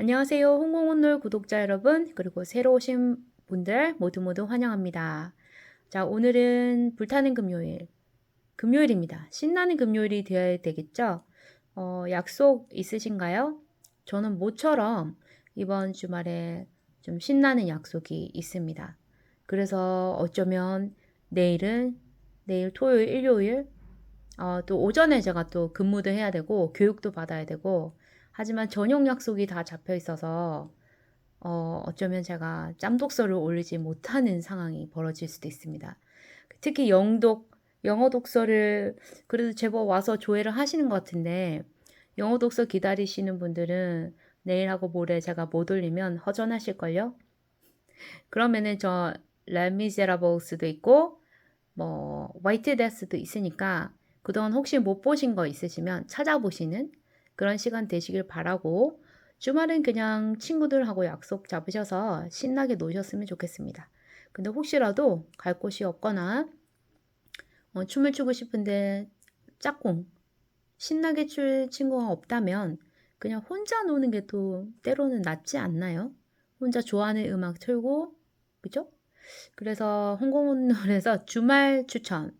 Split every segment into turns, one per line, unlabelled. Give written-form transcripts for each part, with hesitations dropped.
안녕하세요. 홍콩온놀 구독자 여러분, 그리고 새로 오신 분들 모두 환영합니다. 자, 오늘은 불타는 금요일입니다. 신나는 금요일이 되어야 되겠죠? 약속 있으신가요? 저는 모처럼 이번 주말에 좀 신나는 약속이 있습니다. 그래서 어쩌면 내일 토요일, 일요일, 또 오전에 제가 또 근무도 해야 되고 교육도 받아야 되고 하지만 저녁 약속이 다 잡혀 있어서 어쩌면 제가 짬독서를 올리지 못하는 상황이 벌어질 수도 있습니다. 특히 영어 독서를 그래도 제법 와서 조회를 하시는 것 같은데 영어 독서 기다리시는 분들은 내일하고 모레 제가 못 올리면 허전하실걸요? 그러면은 저 레미제라블스도 있고 뭐 화이트 데스도 있으니까 그동안 혹시 못 보신 거 있으시면 찾아보시는 그런 시간 되시길 바라고 주말엔 그냥 친구들하고 약속 잡으셔서 신나게 노셨으면 좋겠습니다. 근데 혹시라도 갈 곳이 없거나 춤을 추고 싶은데 짝꿍 신나게 출 친구가 없다면 그냥 혼자 노는 게 또 때로는 낫지 않나요? 혼자 좋아하는 음악 틀고 그죠? 그래서 홍콩온놀에서 주말 추천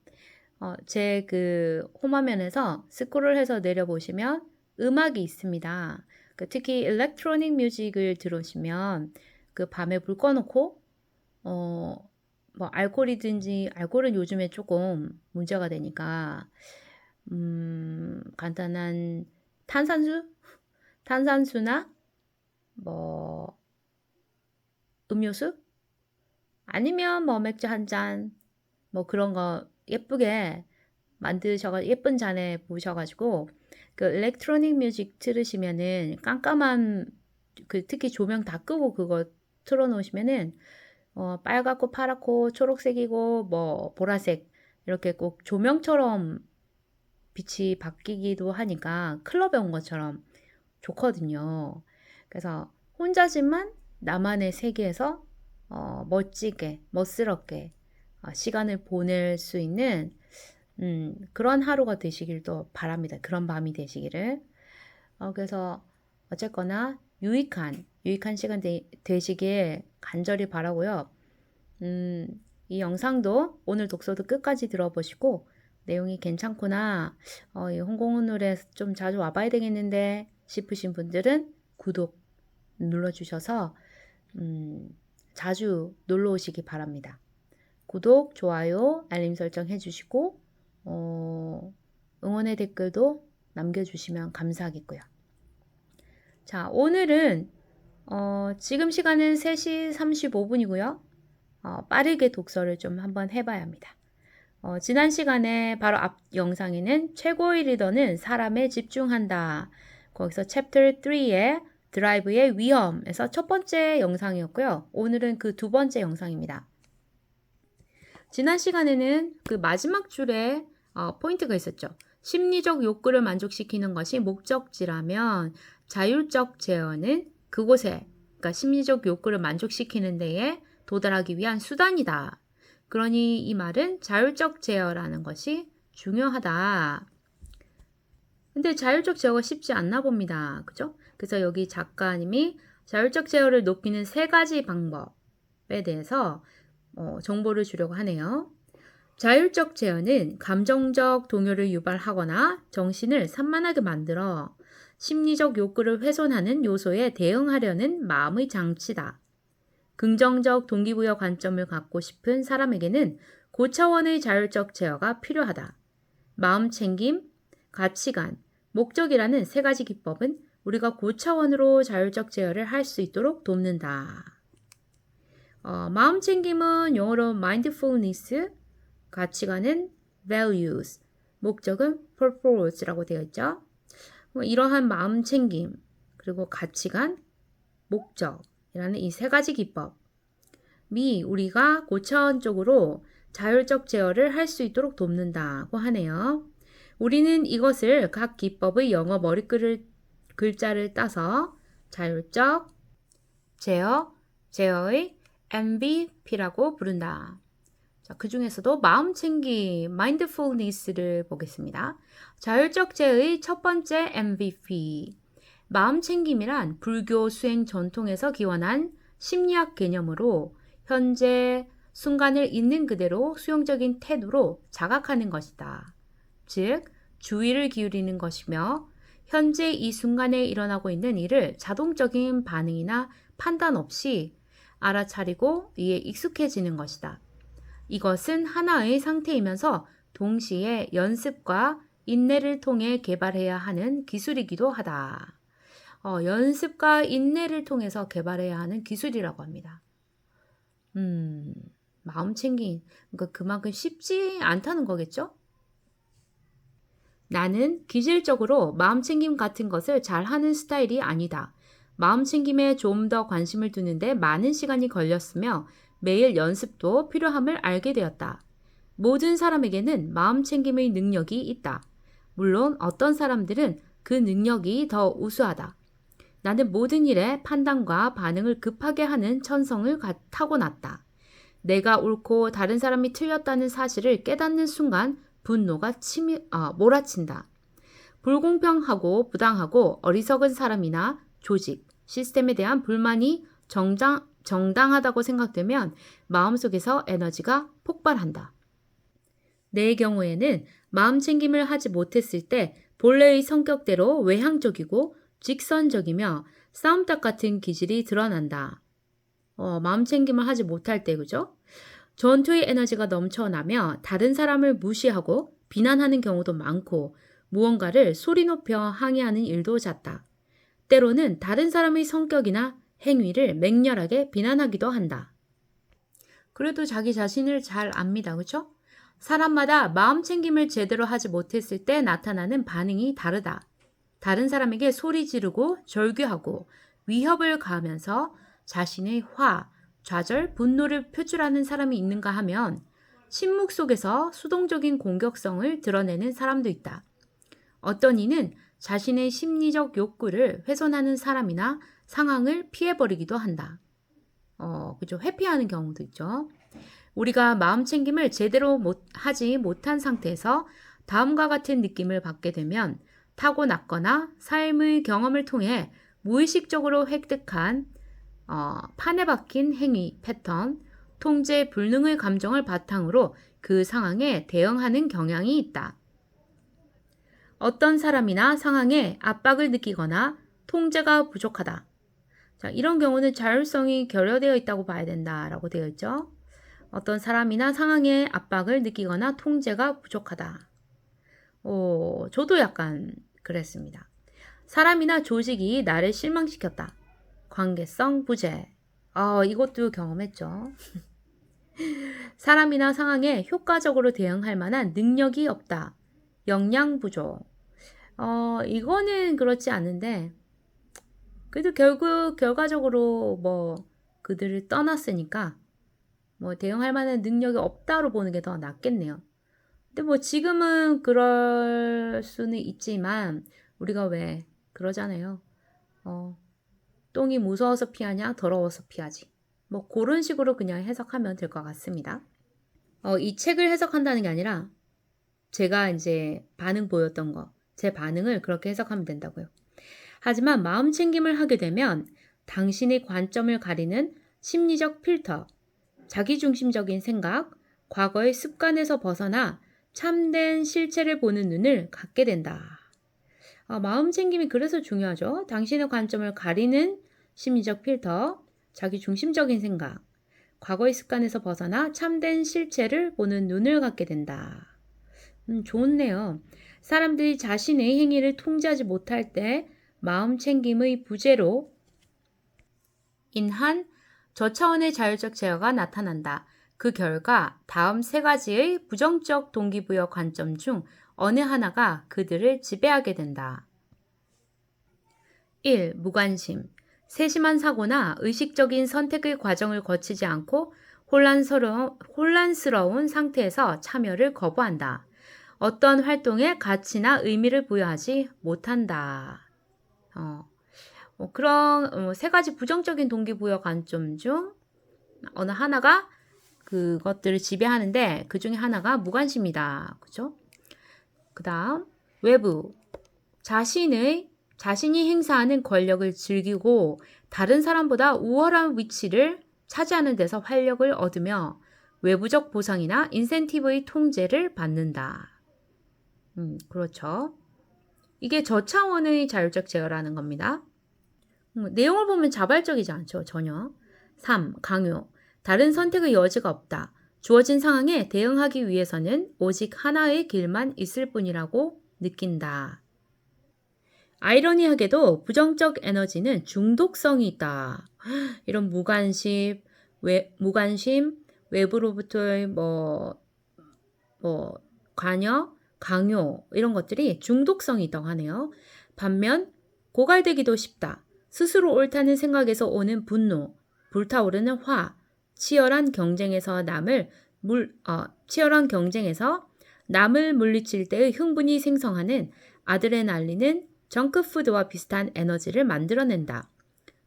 제 그 홈화면에서 스크롤 해서 내려보시면 음악이 있습니다. 특히 일렉트로닉 뮤직을 들으시면 그 밤에 불 꺼놓고 뭐 알코올은 요즘에 조금 문제가 되니까 간단한 탄산수나 뭐 음료수 아니면 뭐 맥주 한 잔 뭐 그런 거 예쁘게 예쁜 잔에 부으셔가지고 그 일렉트로닉 뮤직 들으시면은 깜깜한 특히 조명 다 끄고 그거 틀어놓으시면은 빨갛고 파랗고 초록색이고 뭐 보라색 이렇게 꼭 조명처럼 빛이 바뀌기도 하니까 클럽에 온 것처럼 좋거든요. 그래서 혼자지만 나만의 세계에서 멋지게 멋스럽게 시간을 보낼 수 있는 그런 하루가 되시길 또 바랍니다. 그런 밤이 되시기를. 그래서 어쨌거나 유익한 시간 되시길 간절히 바라고요. 음, 이 영상도 오늘 독서도 끝까지 들어보시고 내용이 괜찮구나. 이 홍콩언놀에 좀 자주 와봐야 되겠는데 싶으신 분들은 구독 눌러주셔서 자주 놀러 오시기 바랍니다. 구독, 좋아요, 알림 설정 해주시고 응원의 댓글도 남겨주시면 감사하겠고요. 자, 오늘은 지금 시간은 3시 35분이고요. 빠르게 독서를 좀 한번 해봐야 합니다. 지난 시간에 바로 앞 영상에는 최고의 리더는 사람에 집중한다. 거기서 챕터 3의 드라이브의 위험에서 첫 번째 영상이었고요. 오늘은 그 두 번째 영상입니다. 지난 시간에는 그 마지막 줄에 포인트가 있었죠. 심리적 욕구를 만족시키는 것이 목적지라면 자율적 제어는 그곳에, 그러니까 심리적 욕구를 만족시키는 데에 도달하기 위한 수단이다. 그러니 이 말은 자율적 제어라는 것이 중요하다. 근데 자율적 제어가 쉽지 않나 봅니다. 그죠? 그래서 여기 작가님이 자율적 제어를 높이는 3가지 방법에 대해서 정보를 주려고 하네요. 자율적 제어는 감정적 동요를 유발하거나 정신을 산만하게 만들어 심리적 욕구를 훼손하는 요소에 대응하려는 마음의 장치다. 긍정적 동기부여 관점을 갖고 싶은 사람에게는 고차원의 자율적 제어가 필요하다. 마음 챙김, 가치관, 목적이라는 3가지 기법은 우리가 고차원으로 자율적 제어를 할 수 있도록 돕는다. 마음 챙김은 영어로 mindfulness, 가치관은 values, 목적은 purpose라고 되어 있죠. 이러한 마음 챙김, 그리고 가치관, 목적이라는 이 3가지 기법이 우리가 고차원적으로 자율적 제어를 할 수 있도록 돕는다고 하네요. 우리는 이것을 각 기법의 영어 글자를 따서 자율적 제어의 MVP라고 부른다. 자, 그 중에서도 마음챙김, mindfulness를 보겠습니다. 자율적 제어의 첫 번째 MVP. 마음 챙김이란 불교 수행 전통에서 기원한 심리학 개념으로 현재 순간을 있는 그대로 수용적인 태도로 자각하는 것이다. 즉, 주의를 기울이는 것이며 현재 이 순간에 일어나고 있는 일을 자동적인 반응이나 판단 없이 알아차리고 이에 익숙해지는 것이다. 이것은 하나의 상태이면서 동시에 연습과 인내를 통해 개발해야 하는 기술이기도 하다. 연습과 인내를 통해서 개발해야 하는 기술이라고 합니다. 마음 챙김, 그러니까 그만큼 쉽지 않다는 거겠죠? 나는 기질적으로 마음 챙김 같은 것을 잘 하는 스타일이 아니다. 마음 챙김에 좀 더 관심을 두는데 많은 시간이 걸렸으며 매일 연습도 필요함을 알게 되었다. 모든 사람에게는 마음 챙김의 능력이 있다. 물론 어떤 사람들은 그 능력이 더 우수하다. 나는 모든 일에 판단과 반응을 급하게 하는 천성을 타고났다. 내가 옳고 다른 사람이 틀렸다는 사실을 깨닫는 순간 분노가 몰아친다. 불공평하고 부당하고 어리석은 사람이나 조직, 시스템에 대한 불만이 정당하다고 생각되면 마음속에서 에너지가 폭발한다. 내 경우에는 마음 챙김을 하지 못했을 때 본래의 성격대로 외향적이고 직선적이며 싸움닭 같은 기질이 드러난다. 마음 챙김을 하지 못할 때, 그죠? 전투의 에너지가 넘쳐나며 다른 사람을 무시하고 비난하는 경우도 많고 무언가를 소리 높여 항의하는 일도 잦다. 때로는 다른 사람의 성격이나 행위를 맹렬하게 비난하기도 한다. 그래도 자기 자신을 잘 압니다. 그렇죠? 사람마다 마음 챙김을 제대로 하지 못했을 때 나타나는 반응이 다르다. 다른 사람에게 소리 지르고 절규하고 위협을 가하면서 자신의 화, 좌절, 분노를 표출하는 사람이 있는가 하면 침묵 속에서 수동적인 공격성을 드러내는 사람도 있다. 어떤 이는 자신의 심리적 욕구를 훼손하는 사람이나 상황을 피해버리기도 한다. 그죠? 회피하는 경우도 있죠. 우리가 마음 챙김을 제대로 하지 못한 상태에서 다음과 같은 느낌을 받게 되면 타고났거나 삶의 경험을 통해 무의식적으로 획득한 판에 박힌 행위, 패턴, 통제 불능의 감정을 바탕으로 그 상황에 대응하는 경향이 있다. 어떤 사람이나 상황에 압박을 느끼거나 통제가 부족하다. 자, 이런 경우는 자율성이 결여되어 있다고 봐야 된다라고 되어 있죠. 어떤 사람이나 상황에 압박을 느끼거나 통제가 부족하다. 저도 약간 그랬습니다. 사람이나 조직이 나를 실망시켰다. 관계성 부재. 이것도 경험했죠. 사람이나 상황에 효과적으로 대응할 만한 능력이 없다. 역량 부족. 이거는 그렇지 않은데, 그래도 결과적으로 그들을 떠났으니까, 대응할 만한 능력이 없다로 보는 게 더 낫겠네요. 근데 지금은 그럴 수는 있지만, 우리가 왜 그러잖아요. 똥이 무서워서 피하냐, 더러워서 피하지. 그런 식으로 그냥 해석하면 될 것 같습니다. 이 책을 해석한다는 게 아니라, 제가 이제 반응 보였던 거, 제 반응을 그렇게 해석하면 된다고요. 하지만 마음 챙김을 하게 되면 당신의 관점을 가리는 심리적 필터, 자기중심적인 생각, 과거의 습관에서 벗어나 참된 실체를 보는 눈을 갖게 된다. 마음 챙김이 그래서 중요하죠. 당신의 관점을 가리는 심리적 필터, 자기중심적인 생각, 과거의 습관에서 벗어나 참된 실체를 보는 눈을 갖게 된다. 좋네요. 사람들이 자신의 행위를 통제하지 못할 때 마음 챙김의 부재로 인한 저차원의 자율적 제어가 나타난다. 그 결과 다음 세 가지의 부정적 동기부여 관점 중 어느 하나가 그들을 지배하게 된다. 1. 무관심. 세심한 사고나 의식적인 선택의 과정을 거치지 않고 혼란스러운 상태에서 참여를 거부한다. 어떤 활동에 가치나 의미를 부여하지 못한다. 그런 세 가지 부정적인 동기부여 관점 중 어느 하나가 그것들을 지배하는데 그 중에 하나가 무관심이다. 그죠? 그 다음 외부. 자신의 자신이 행사하는 권력을 즐기고 다른 사람보다 우월한 위치를 차지하는 데서 활력을 얻으며 외부적 보상이나 인센티브의 통제를 받는다. 그렇죠. 이게 저차원의 자율적 제어라는 겁니다. 내용을 보면 자발적이지 않죠. 전혀. 3. 강요. 다른 선택의 여지가 없다. 주어진 상황에 대응하기 위해서는 오직 하나의 길만 있을 뿐이라고 느낀다. 아이러니하게도 부정적 에너지는 중독성이 있다. 이런 무관심, 외부로부터의 관여, 강요 이런 것들이 중독성이 있다고 하네요. 반면 고갈되기도 쉽다. 스스로 옳다는 생각에서 오는 분노, 불타오르는 화, 치열한 경쟁에서 남을 물리칠 때의 흥분이 생성하는 아드레날린은 정크푸드와 비슷한 에너지를 만들어낸다.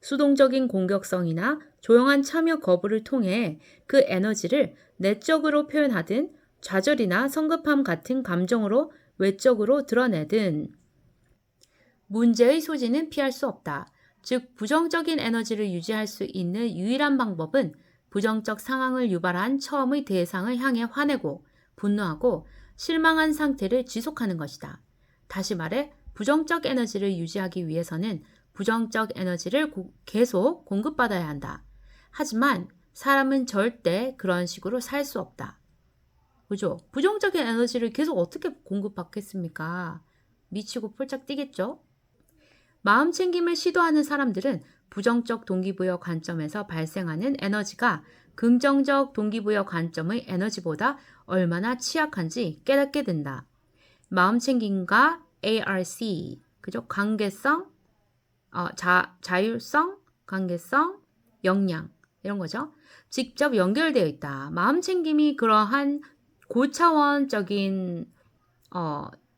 수동적인 공격성이나 조용한 참여 거부를 통해 그 에너지를 내적으로 표현하든 좌절이나 성급함 같은 감정으로 외적으로 드러내든 문제의 소지는 피할 수 없다. 즉 부정적인 에너지를 유지할 수 있는 유일한 방법은 부정적 상황을 유발한 처음의 대상을 향해 화내고 분노하고 실망한 상태를 지속하는 것이다. 다시 말해 부정적 에너지를 유지하기 위해서는 부정적 에너지를 계속 공급받아야 한다. 하지만 사람은 절대 그런 식으로 살 수 없다. 그죠? 부정적인 에너지를 계속 어떻게 공급받겠습니까? 미치고 폴짝 뛰겠죠? 마음 챙김을 시도하는 사람들은 부정적 동기부여 관점에서 발생하는 에너지가 긍정적 동기부여 관점의 에너지보다 얼마나 취약한지 깨닫게 된다. 마음 챙김과 ARC, 그죠? 관계성, 자율성, 관계성, 역량 이런 거죠. 직접 연결되어 있다. 마음 챙김이 그러한 고차원적인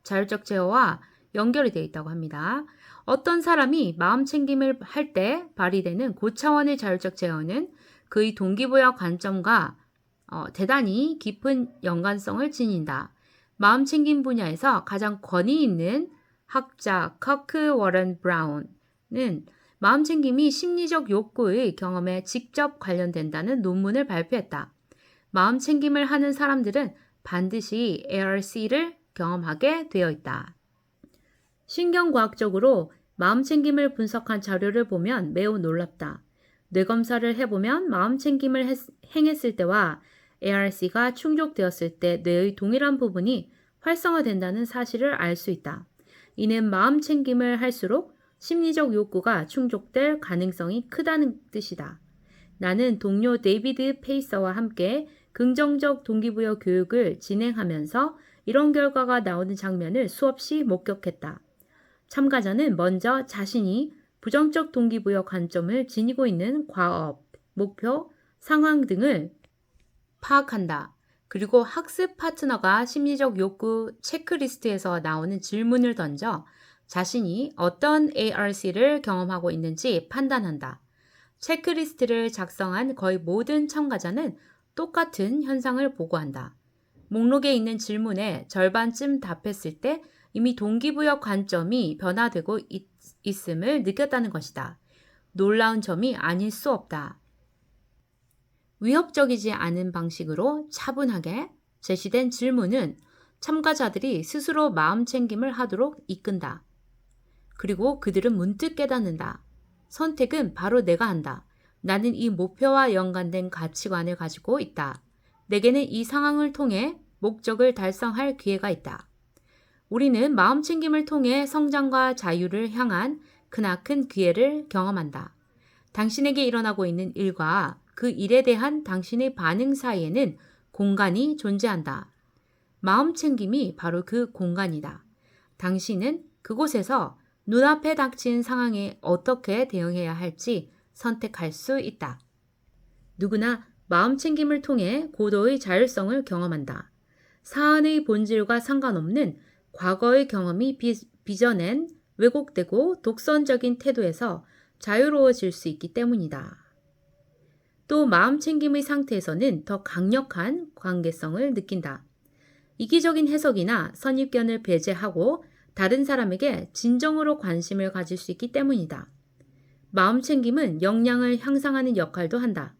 자율적 제어와 연결이 되어 있다고 합니다. 어떤 사람이 마음 챙김을 할 때 발휘되는 고차원의 자율적 제어는 그의 동기부여 관점과 대단히 깊은 연관성을 지닌다. 마음 챙김 분야에서 가장 권위 있는 학자 커크 워런 브라운은 마음 챙김이 심리적 욕구의 경험에 직접 관련된다는 논문을 발표했다. 마음 챙김을 하는 사람들은 반드시 ARC를 경험하게 되어 있다. 신경과학적으로 마음 챙김을 분석한 자료를 보면 매우 놀랍다. 뇌검사를 해보면 마음 챙김을 행했을 때와 ARC가 충족되었을 때 뇌의 동일한 부분이 활성화된다는 사실을 알 수 있다. 이는 마음 챙김을 할수록 심리적 욕구가 충족될 가능성이 크다는 뜻이다. 나는 동료 데이비드 페이서와 함께 긍정적 동기부여 교육을 진행하면서 이런 결과가 나오는 장면을 수없이 목격했다. 참가자는 먼저 자신이 부정적 동기부여 관점을 지니고 있는 과업, 목표, 상황 등을 파악한다. 그리고 학습 파트너가 심리적 욕구 체크리스트에서 나오는 질문을 던져 자신이 어떤 ARC를 경험하고 있는지 판단한다. 체크리스트를 작성한 거의 모든 참가자는 똑같은 현상을 보고한다. 목록에 있는 질문에 절반쯤 답했을 때 이미 동기부여 관점이 변화되고 있음을 느꼈다는 것이다. 놀라운 점이 아닐 수 없다. 위협적이지 않은 방식으로 차분하게 제시된 질문은 참가자들이 스스로 마음 챙김을 하도록 이끈다. 그리고 그들은 문득 깨닫는다. 선택은 바로 내가 한다. 나는 이 목표와 연관된 가치관을 가지고 있다. 내게는 이 상황을 통해 목적을 달성할 기회가 있다. 우리는 마음 챙김을 통해 성장과 자유를 향한 크나큰 기회를 경험한다. 당신에게 일어나고 있는 일과 그 일에 대한 당신의 반응 사이에는 공간이 존재한다. 마음 챙김이 바로 그 공간이다. 당신은 그곳에서 눈앞에 닥친 상황에 어떻게 대응해야 할지 선택할 수 있다. 누구나 마음 챙김을 통해 고도의 자율성을 경험한다. 사안의 본질과 상관없는 과거의 경험이 빚어낸 왜곡되고 독선적인 태도에서 자유로워질 수 있기 때문이다. 또 마음 챙김의 상태에서는 더 강력한 관계성을 느낀다. 이기적인 해석이나 선입견을 배제하고 다른 사람에게 진정으로 관심을 가질 수 있기 때문이다. 마음 챙김은 역량을 향상하는 역할도 한다.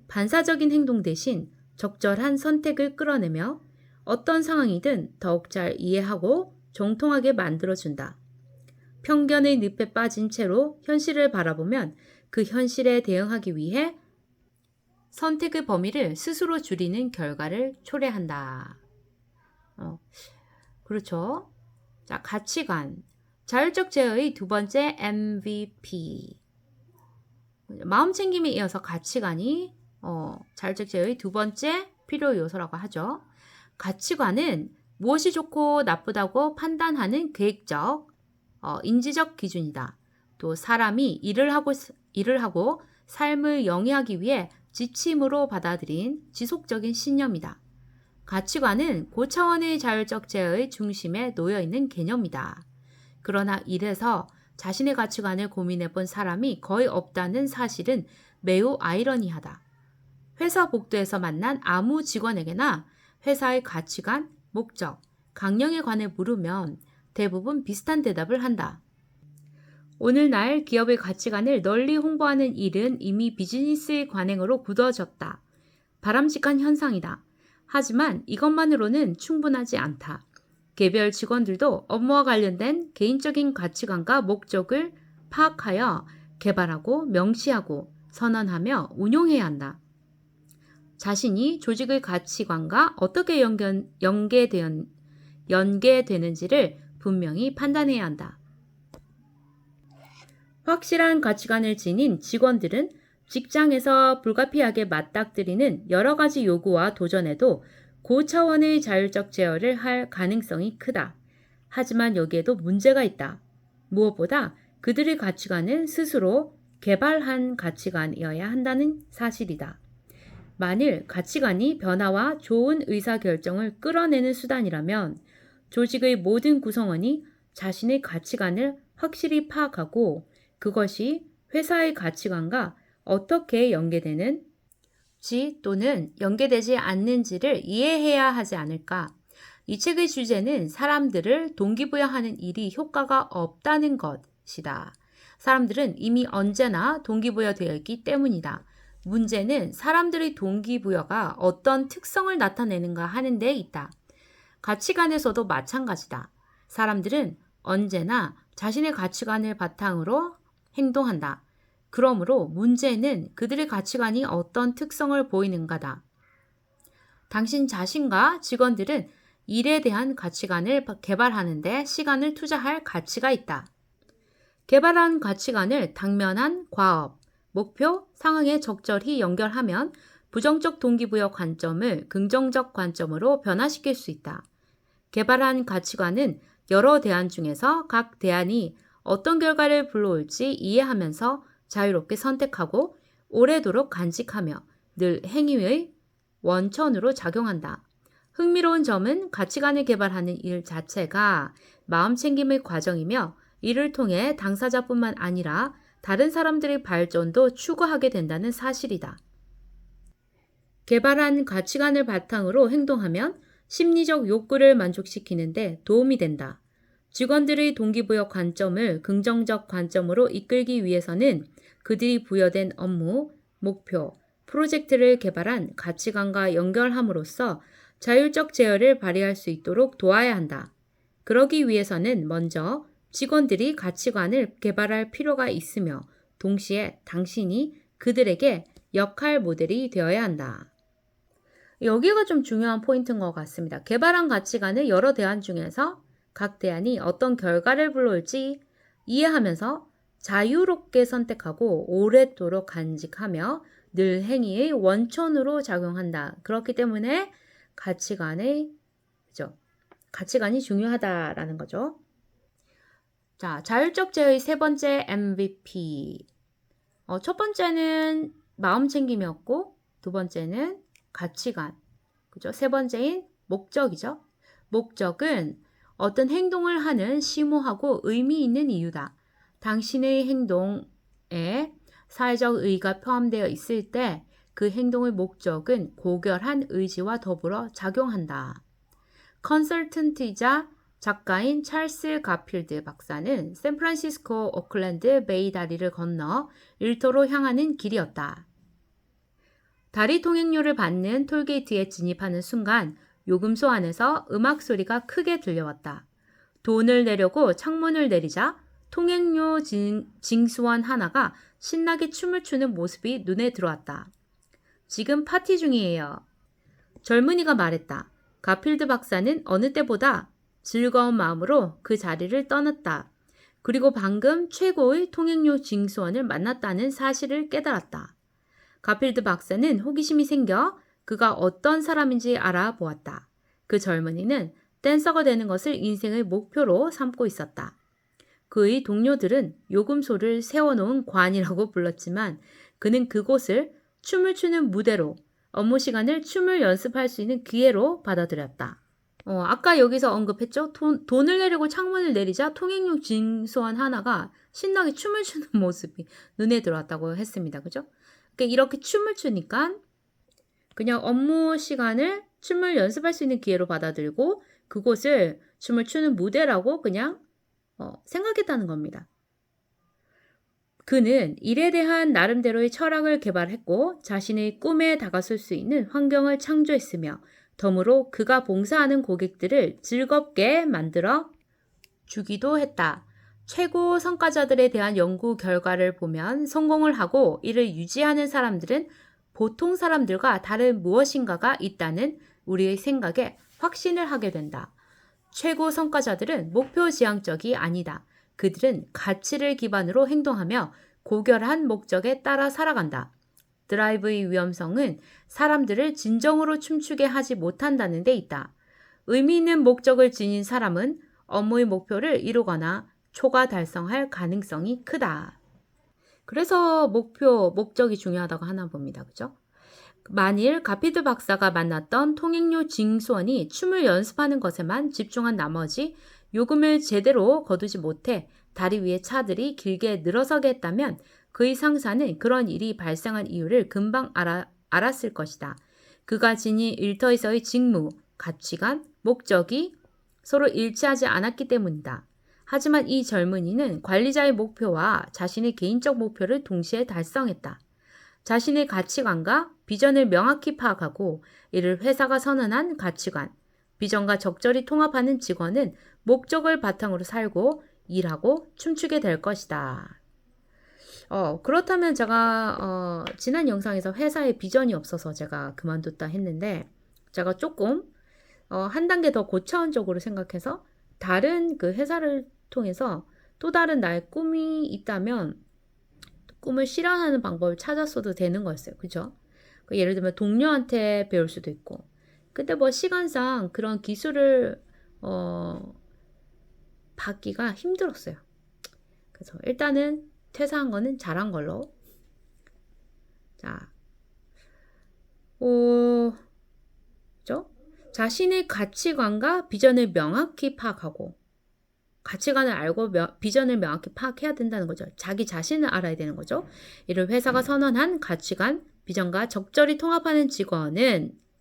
반사적인 행동 대신 적절한 선택을 끌어내며 어떤 상황이든 더욱 잘 이해하고 정통하게 만들어준다. 편견의 늪에 빠진 채로 현실을 바라보면 그 현실에 대응하기 위해 선택의 범위를 스스로 줄이는 결과를 초래한다. 그렇죠. 자, 가치관. 자율적 제어의 두 번째 MVP. 마음 챙김에 이어서 가치관이 자율적 제어의 두 번째 필요 요소라고 하죠. 가치관은 무엇이 좋고 나쁘다고 판단하는 계획적, 인지적 기준이다. 또 사람이 일을 하고 삶을 영위하기 위해 지침으로 받아들인 지속적인 신념이다. 가치관은 고차원의 자율적 제어의 중심에 놓여 있는 개념이다. 그러나 이래서 자신의 가치관을 고민해 본 사람이 거의 없다는 사실은 매우 아이러니하다. 회사 복도에서 만난 아무 직원에게나 회사의 가치관, 목적, 강령에 관해 물으면 대부분 비슷한 대답을 한다. 오늘날 기업의 가치관을 널리 홍보하는 일은 이미 비즈니스의 관행으로 굳어졌다. 바람직한 현상이다. 하지만 이것만으로는 충분하지 않다. 개별 직원들도 업무와 관련된 개인적인 가치관과 목적을 파악하여 개발하고 명시하고 선언하며 운용해야 한다. 자신이 조직의 가치관과 어떻게 연계되는지를 분명히 판단해야 한다. 확실한 가치관을 지닌 직원들은 직장에서 불가피하게 맞닥뜨리는 여러 가지 요구와 도전에도 고차원의 자율적 제어를 할 가능성이 크다. 하지만 여기에도 문제가 있다. 무엇보다 그들의 가치관은 스스로 개발한 가치관이어야 한다는 사실이다. 만일 가치관이 변화와 좋은 의사결정을 끌어내는 수단이라면 조직의 모든 구성원이 자신의 가치관을 확실히 파악하고 그것이 회사의 가치관과 어떻게 연계되는지 또는 연계되지 않는지를 이해해야 하지 않을까. 이 책의 주제는 사람들을 동기부여하는 일이 효과가 없다는 것이다. 사람들은 이미 언제나 동기부여되어 있기 때문이다. 문제는 사람들의 동기부여가 어떤 특성을 나타내는가 하는 데 있다. 가치관에서도 마찬가지다. 사람들은 언제나 자신의 가치관을 바탕으로 행동한다. 그러므로 문제는 그들의 가치관이 어떤 특성을 보이는가다. 당신 자신과 직원들은 일에 대한 가치관을 개발하는 데 시간을 투자할 가치가 있다. 개발한 가치관을 당면한 과업, 목표, 상황에 적절히 연결하면 부정적 동기부여 관점을 긍정적 관점으로 변화시킬 수 있다. 개발한 가치관은 여러 대안 중에서 각 대안이 어떤 결과를 불러올지 이해하면서 자유롭게 선택하고 오래도록 간직하며 늘 행위의 원천으로 작용한다. 흥미로운 점은 가치관을 개발하는 일 자체가 마음챙김의 과정이며 이를 통해 당사자뿐만 아니라 다른 사람들의 발전도 추구하게 된다는 사실이다. 개발한 가치관을 바탕으로 행동하면 심리적 욕구를 만족시키는데 도움이 된다. 직원들의 동기부여 관점을 긍정적 관점으로 이끌기 위해서는 그들이 부여된 업무, 목표, 프로젝트를 개발한 가치관과 연결함으로써 자율적 제어를 발휘할 수 있도록 도와야 한다. 그러기 위해서는 먼저 직원들이 가치관을 개발할 필요가 있으며 동시에 당신이 그들에게 역할 모델이 되어야 한다. 여기가 좀 중요한 포인트인 것 같습니다. 개발한 가치관을 여러 대안 중에서 각 대안이 어떤 결과를 불러올지 이해하면서 자유롭게 선택하고 오랫도록 간직하며 늘 행위의 원천으로 작용한다. 그렇기 때문에 가치관이 중요하다라는 거죠. 자, 자율적 제어의 세 번째 MVP. 첫 번째는 마음챙김이었고 두 번째는 가치관. 그죠? 세 번째인 목적이죠. 목적은 어떤 행동을 하는 심오하고 의미 있는 이유다. 당신의 행동에 사회적 의의가 포함되어 있을 때 그 행동의 목적은 고결한 의지와 더불어 작용한다. 컨설턴트이자 작가인 찰스 가필드 박사는 샌프란시스코 오클랜드 베이 다리를 건너 일터로 향하는 길이었다. 다리 통행료를 받는 톨게이트에 진입하는 순간 요금소 안에서 음악 소리가 크게 들려왔다. 돈을 내려고 창문을 내리자 통행료 징수원 하나가 신나게 춤을 추는 모습이 눈에 들어왔다. 지금 파티 중이에요. 젊은이가 말했다. 가필드 박사는 어느 때보다 즐거운 마음으로 그 자리를 떠났다. 그리고 방금 최고의 통행료 징수원을 만났다는 사실을 깨달았다. 가필드 박사는 호기심이 생겨 그가 어떤 사람인지 알아보았다. 그 젊은이는 댄서가 되는 것을 인생의 목표로 삼고 있었다. 그의 동료들은 요금소를 세워놓은 관이라고 불렀지만 그는 그곳을 춤을 추는 무대로 업무 시간을 춤을 연습할 수 있는 기회로 받아들였다. 아까 여기서 언급했죠? 돈을 내려고 창문을 내리자 통행료 징수원 하나가 신나게 춤을 추는 모습이 눈에 들어왔다고 했습니다. 그죠? 그러니까 이렇게 춤을 추니까 그냥 업무 시간을 춤을 연습할 수 있는 기회로 받아들고 그곳을 춤을 추는 무대라고 그냥 생각했다는 겁니다. 그는 일에 대한 나름대로의 철학을 개발했고 자신의 꿈에 다가설 수 있는 환경을 창조했으며 덤으로 그가 봉사하는 고객들을 즐겁게 만들어 주기도 했다. 최고 성과자들에 대한 연구 결과를 보면 성공을 하고 이를 유지하는 사람들은 보통 사람들과 다른 무엇인가가 있다는 우리의 생각에 확신을 하게 된다. 최고 성과자들은 목표 지향적이 아니다. 그들은 가치를 기반으로 행동하며 고결한 목적에 따라 살아간다. 드라이브의 위험성은 사람들을 진정으로 춤추게 하지 못한다는 데 있다. 의미 있는 목적을 지닌 사람은 업무의 목표를 이루거나 초과 달성할 가능성이 크다. 그래서 목적이 중요하다고 하나 봅니다. 그죠? 만일 가필드 박사가 만났던 통행료 징수원이 춤을 연습하는 것에만 집중한 나머지 요금을 제대로 거두지 못해 다리 위에 차들이 길게 늘어서게 했다면 그의 상사는 그런 일이 발생한 이유를 금방 알았을 것이다. 그가 지닌 일터에서의 직무, 가치관, 목적이 서로 일치하지 않았기 때문이다. 하지만 이 젊은이는 관리자의 목표와 자신의 개인적 목표를 동시에 달성했다. 자신의 가치관과 비전을 명확히 파악하고 이를 회사가 선언한 가치관, 비전과 적절히 통합하는 직원은 목적을 바탕으로 살고 일하고 춤추게 될 것이다. 그렇다면 제가 지난 영상에서 회사에 비전이 없어서 제가 그만뒀다 했는데 제가 조금 한 단계 더 고차원적으로 생각해서 다른 그 회사를 통해서 또 다른 나의 꿈이 있다면 꿈을 실현하는 방법을 찾았어도 되는 거였어요. 그죠? 예를 들면 동료한테 배울 수도 있고 근데 뭐 시간상 그런 기술을 받기가 힘들었어요. 그래서 일단은 퇴사한 거는 잘한 걸로. 자, 그죠? 자신의 가치관과 비전을 명확히 파악하고 가치관을 알고 비전을 명확히 파악해야 된다는 거죠. 자기 자신을 알아야 되는 거죠. 이를 회사가 선언한 가치관, 비전과 적절히 통합하는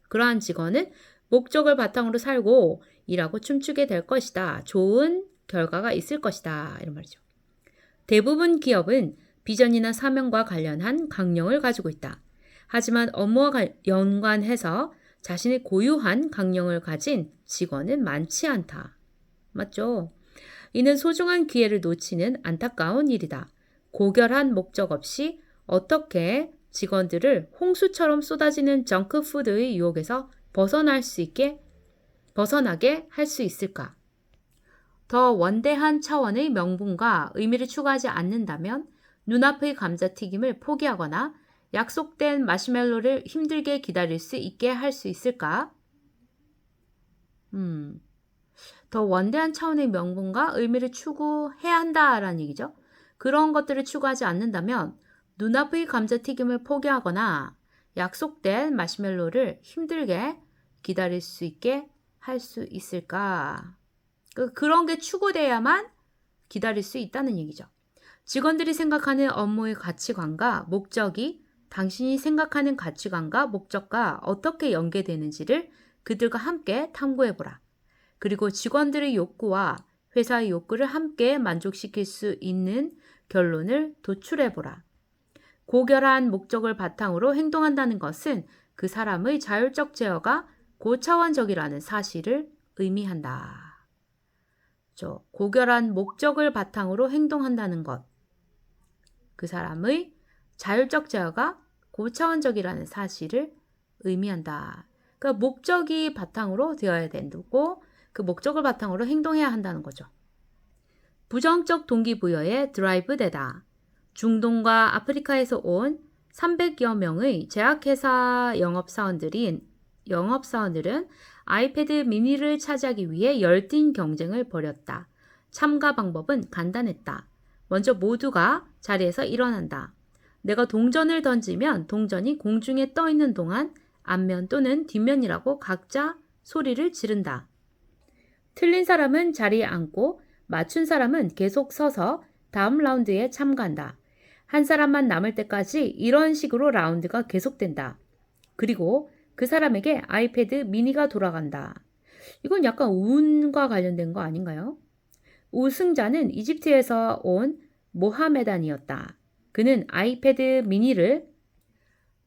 그러한 직원은 목적을 바탕으로 살고 일하고 춤추게 될 것이다. 좋은 결과가 있을 것이다. 이런 말이죠. 대부분 기업은 비전이나 사명과 관련한 강령을 가지고 있다. 하지만 업무와 연관해서 자신의 고유한 강령을 가진 직원은 많지 않다. 맞죠? 이는 소중한 기회를 놓치는 안타까운 일이다. 고결한 목적 없이 어떻게 직원들을 홍수처럼 쏟아지는 정크푸드의 유혹에서 벗어나게 할 수 있을까? 더 원대한 차원의 명분과 의미를 추구하지 않는다면 눈앞의 감자튀김을 포기하거나 약속된 마시멜로를 힘들게 기다릴 수 있게 할 수 있을까? 더 원대한 차원의 명분과 의미를 추구해야 한다라는 얘기죠. 그런 것들을 추구하지 않는다면 눈앞의 감자튀김을 포기하거나 약속된 마시멜로를 힘들게 기다릴 수 있게 할 수 있을까? 그런 게 추구돼야만 기다릴 수 있다는 얘기죠. 직원들이 생각하는 업무의 가치관과 목적이 당신이 생각하는 가치관과 목적과 어떻게 연계되는지를 그들과 함께 탐구해보라. 그리고 직원들의 욕구와 회사의 욕구를 함께 만족시킬 수 있는 결론을 도출해보라. 고결한 목적을 바탕으로 행동한다는 것은 그 사람의 자율적 제어가 고차원적이라는 사실을 의미한다. 고결한 목적을 바탕으로 행동한다는 것. 그 사람의 자율적 제어가 고차원적이라는 사실을 의미한다. 그러니까 목적이 바탕으로 되어야 된다고 그 목적을 바탕으로 행동해야 한다는 거죠. 부정적 동기부여에 드라이브되다. 중동과 아프리카에서 온 300여 명의 제약회사 영업사원들은 아이패드 미니를 차지하기 위해 열띤 경쟁을 벌였다. 참가 방법은 간단했다. 먼저 모두가 자리에서 일어난다. 내가 동전을 던지면 동전이 공중에 떠 있는 동안 앞면 또는 뒷면이라고 각자 소리를 지른다. 틀린 사람은 자리에 앉고 맞춘 사람은 계속 서서 다음 라운드에 참가한다. 한 사람만 남을 때까지 이런 식으로 라운드가 계속된다. 그리고 그 사람에게 아이패드 미니가 돌아간다. 이건 약간 운과 관련된 거 아닌가요? 우승자는 이집트에서 온 모하메단이었다. 그는 아이패드 미니를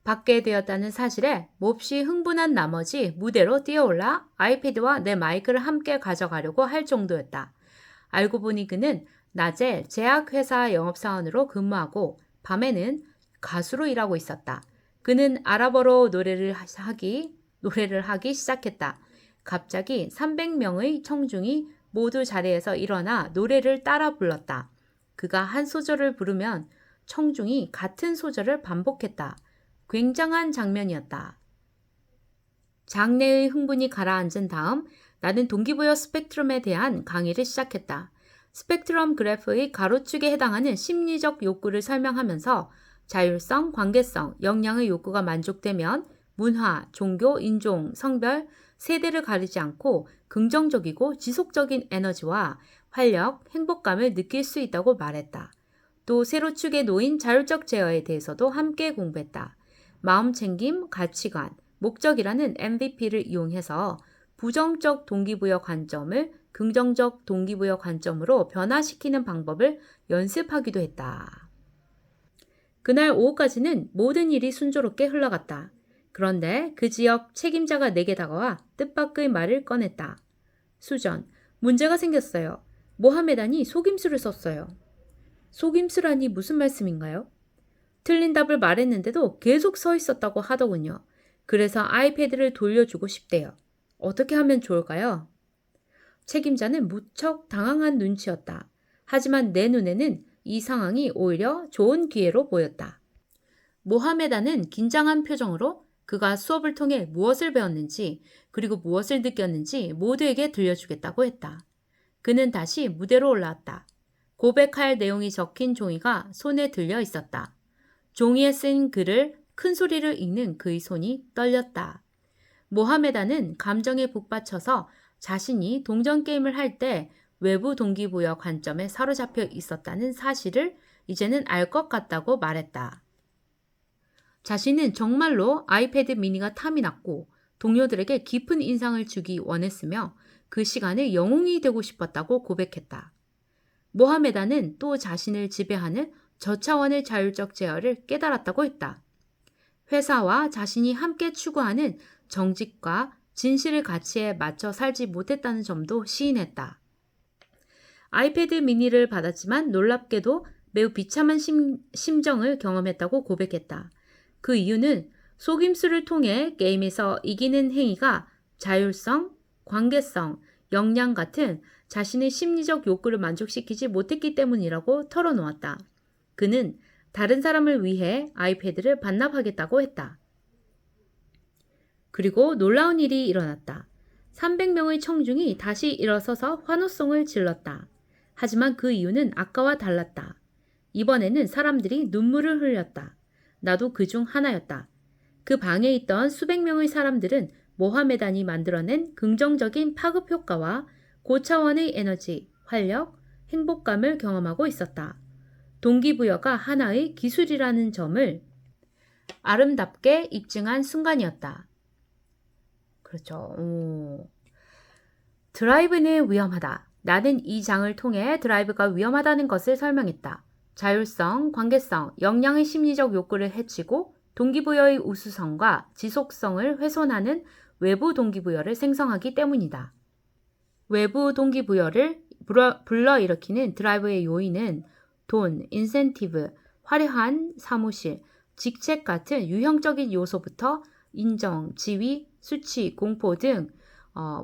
받게 되었다는 사실에 몹시 흥분한 나머지 무대로 뛰어올라 아이패드와 내 마이크를 함께 가져가려고 할 정도였다. 알고 보니 그는 낮에 제약회사 영업사원으로 근무하고 밤에는 가수로 일하고 있었다. 그는 아랍어로 노래를 하기 시작했다. 갑자기 300명의 청중이 모두 자리에서 일어나 노래를 따라 불렀다. 그가 한 소절을 부르면 청중이 같은 소절을 반복했다. 굉장한 장면이었다. 장내의 흥분이 가라앉은 다음 나는 동기부여 스펙트럼에 대한 강의를 시작했다. 스펙트럼 그래프의 가로축에 해당하는 심리적 욕구를 설명하면서 자율성, 관계성, 역량의 욕구가 만족되면 문화, 종교, 인종, 성별, 세대를 가리지 않고 긍정적이고 지속적인 에너지와 활력, 행복감을 느낄 수 있다고 말했다. 또 세로축에 놓인 자율적 제어에 대해서도 함께 공부했다. 마음챙김, 가치관, 목적이라는 MVP를 이용해서 부정적 동기부여 관점을 긍정적 동기부여 관점으로 변화시키는 방법을 연습하기도 했다. 그날 오후까지는 모든 일이 순조롭게 흘러갔다. 그런데 그 지역 책임자가 내게 다가와 뜻밖의 말을 꺼냈다. 수전, 문제가 생겼어요. 모하메단이 속임수를 썼어요. 속임수라니 무슨 말씀인가요? 틀린 답을 말했는데도 계속 서 있었다고 하더군요. 그래서 아이패드를 돌려주고 싶대요. 어떻게 하면 좋을까요? 책임자는 무척 당황한 눈치였다. 하지만 내 눈에는 이 상황이 오히려 좋은 기회로 보였다. 모하메단은 긴장한 표정으로 그가 수업을 통해 무엇을 배웠는지 그리고 무엇을 느꼈는지 모두에게 들려주겠다고 했다. 그는 다시 무대로 올라왔다. 고백할 내용이 적힌 종이가 손에 들려 있었다. 종이에 쓴 글을 큰 소리를 읽는 그의 손이 떨렸다. 모하메단은 감정에 북받쳐서 자신이 동전 게임을 할 때 외부 동기부여 관점에 사로잡혀 있었다는 사실을 이제는 알 것 같다고 말했다. 자신은 정말로 아이패드 미니가 탐이 났고 동료들에게 깊은 인상을 주기 원했으며 그 시간에 영웅이 되고 싶었다고 고백했다. 모하메단은 또 자신을 지배하는 저차원의 자율적 제어를 깨달았다고 했다. 회사와 자신이 함께 추구하는 정직과 진실의 가치에 맞춰 살지 못했다는 점도 시인했다. 아이패드 미니를 받았지만 놀랍게도 매우 비참한 심정을 경험했다고 고백했다. 그 이유는 속임수를 통해 게임에서 이기는 행위가 자율성, 관계성, 역량 같은 자신의 심리적 욕구를 만족시키지 못했기 때문이라고 털어놓았다. 그는 다른 사람을 위해 아이패드를 반납하겠다고 했다. 그리고 놀라운 일이 일어났다. 300명의 청중이 다시 일어서서 환호성을 질렀다. 하지만 그 이유는 아까와 달랐다. 이번에는 사람들이 눈물을 흘렸다. 나도 그 중 하나였다. 그 방에 있던 수백 명의 사람들은 모하메단이 만들어낸 긍정적인 파급 효과와 고차원의 에너지, 활력, 행복감을 경험하고 있었다. 동기부여가 하나의 기술이라는 점을 아름답게 입증한 순간이었다. 그렇죠. 드라이브는 위험하다. 나는 이 장을 통해 드라이브가 위험하다는 것을 설명했다. 자율성, 관계성, 역량의 심리적 욕구를 해치고 동기부여의 우수성과 지속성을 훼손하는 외부 동기부여를 생성하기 때문이다. 외부 동기부여를 불러일으키는 드라이브의 요인은 돈, 인센티브, 화려한 사무실, 직책 같은 유형적인 요소부터 인정, 지위, 수치, 공포 등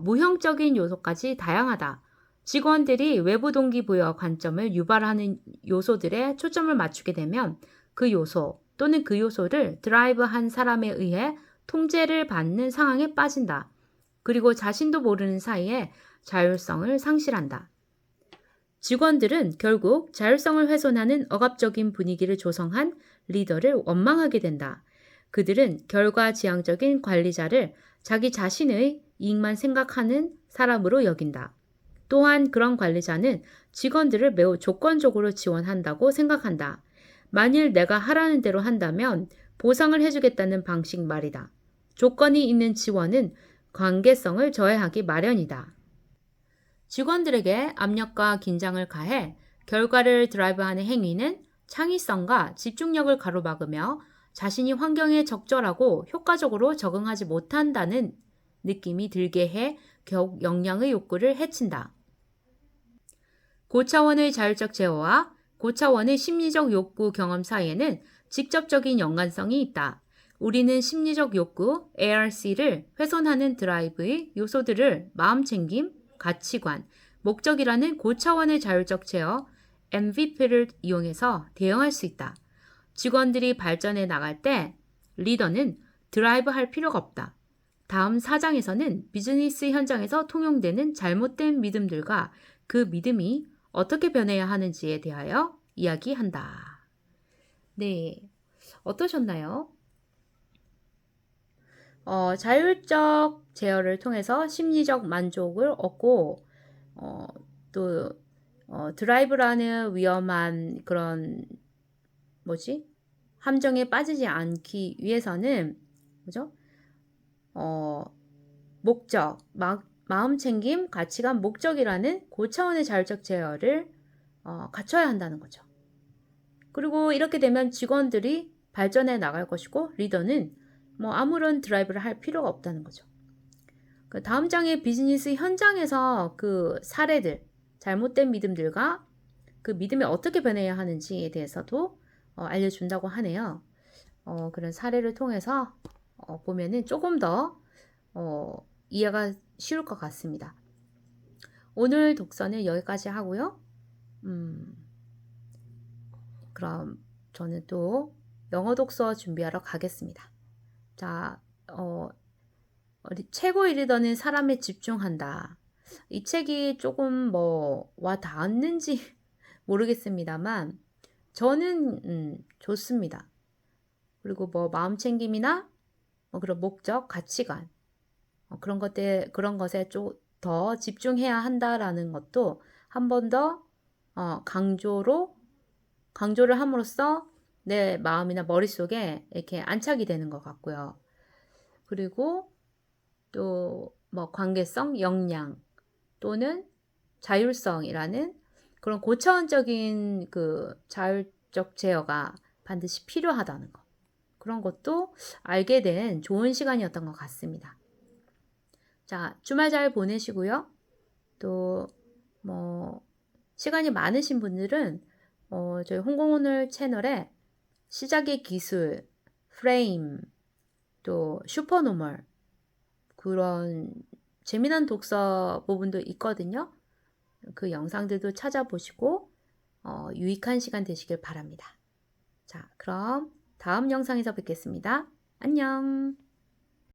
무형적인 요소까지 다양하다. 직원들이 외부 동기부여 관점을 유발하는 요소들에 초점을 맞추게 되면 그 요소 또는 그 요소를 드라이브한 사람에 의해 통제를 받는 상황에 빠진다. 그리고 자신도 모르는 사이에 자율성을 상실한다. 직원들은 결국 자율성을 훼손하는 억압적인 분위기를 조성한 리더를 원망하게 된다. 그들은 결과지향적인 관리자를 자기 자신의 이익만 생각하는 사람으로 여긴다. 또한 그런 관리자는 직원들을 매우 조건적으로 지원한다고 생각한다. 만일 내가 하라는 대로 한다면 보상을 해주겠다는 방식 말이다. 조건이 있는 지원은 관계성을 저해하기 마련이다. 직원들에게 압력과 긴장을 가해 결과를 드라이브하는 행위는 창의성과 집중력을 가로막으며 자신이 환경에 적절하고 효과적으로 적응하지 못한다는 느낌이 들게 해 결국 역량의 욕구를 해친다. 고차원의 자율적 제어와 고차원의 심리적 욕구 경험 사이에는 직접적인 연관성이 있다. 우리는 심리적 욕구, ARC를 훼손하는 드라이브의 요소들을 마음챙김, 가치관, 목적이라는 고차원의 자율적 제어, MVP를 이용해서 대응할 수 있다. 직원들이 발전해 나갈 때 리더는 드라이브 할 필요가 없다. 다음 4장에서는 비즈니스 현장에서 통용되는 잘못된 믿음들과 그 믿음이 어떻게 변해야 하는지에 대하여 이야기한다. 네, 어떠셨나요? 자율적 제어를 통해서 심리적 만족을 얻고 또 드라이브라는 위험한 그런 함정에 빠지지 않기 위해서는 그죠? 목적, 마음챙김, 가치관, 목적이라는 고차원의 자율적 제어를 갖춰야 한다는 거죠. 그리고 이렇게 되면 직원들이 발전해 나갈 것이고 리더는 아무런 드라이브를 할 필요가 없다는 거죠. 그 다음 장의 비즈니스 현장에서 그 사례들, 잘못된 믿음들과 그 믿음이 어떻게 변해야 하는지에 대해서도 알려준다고 하네요. 그런 사례를 통해서 보면은 조금 더 이해가 쉬울 것 같습니다. 오늘 독서는 여기까지 하고요. 그럼 저는 또 영어 독서 준비하러 가겠습니다. 자, 최고의 리더는 사람에 집중한다. 이 책이 조금 와 닿았는지 모르겠습니다만 저는 좋습니다. 그리고 마음챙김이나 그런 목적, 가치관 그런 것에 좀 더 집중해야 한다라는 것도 한 번 더 강조를 함으로써 내 마음이나 머릿속에 이렇게 안착이 되는 것 같고요. 그리고 또 관계성, 역량 또는 자율성이라는 그런 고차원적인 그 자율적 제어가 반드시 필요하다는 것. 그런 것도 알게 된 좋은 시간이었던 것 같습니다. 자, 주말 잘 보내시고요. 또 시간이 많으신 분들은 저희 홍콩오늘 채널에 시작의 기술, 프레임, 또 슈퍼노멀 그런 재미난 독서 부분도 있거든요. 그 영상들도 찾아보시고 유익한 시간 되시길 바랍니다. 자, 그럼 다음 영상에서 뵙겠습니다. 안녕.